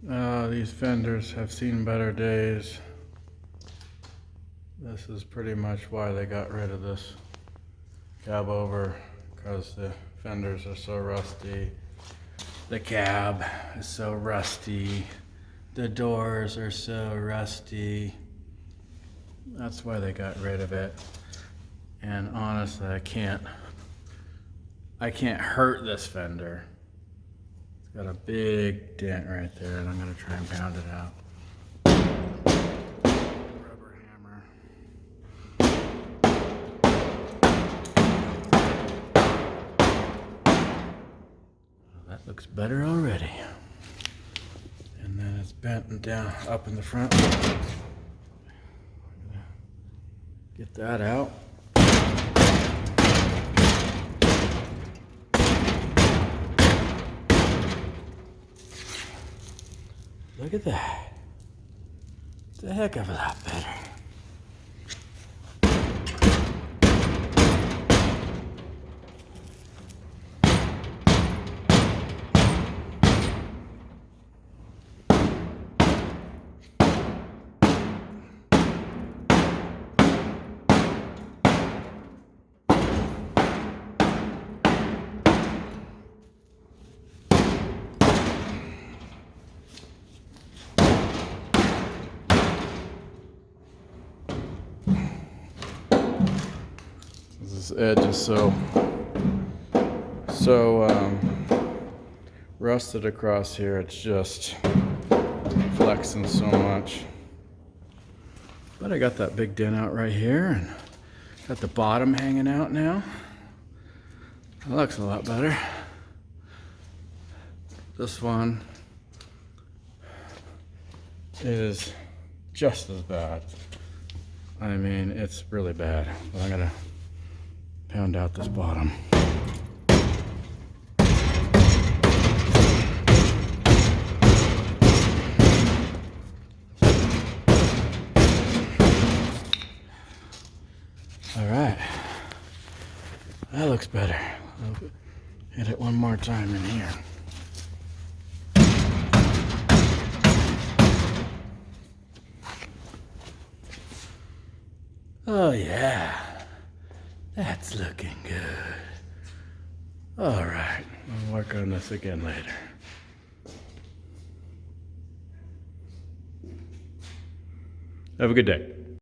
These fenders have seen better days. This is pretty much why they got rid of this cab over, because the fenders are so rusty. The cab is so rusty. The doors are so rusty. That's why they got rid of it. And honestly, I can't hurt this fender. It's got a big dent right there, and I'm gonna try and pound it out. Rubber hammer. Well, that looks better already. And then it's bent down up in the front. Get that out. Look at that. It's a heck of a lot better. This edge is so rusted across here, it's just flexing so much. But I got that big dent out right here, and got the bottom hanging out now. It looks a lot better. This one is just as bad. I mean, it's really bad. But I'm gonna pound out this bottom. All right, that looks better. I'll hit it one more time in here. Oh yeah. That's looking good. All right, I'll work on this again later. Have a good day.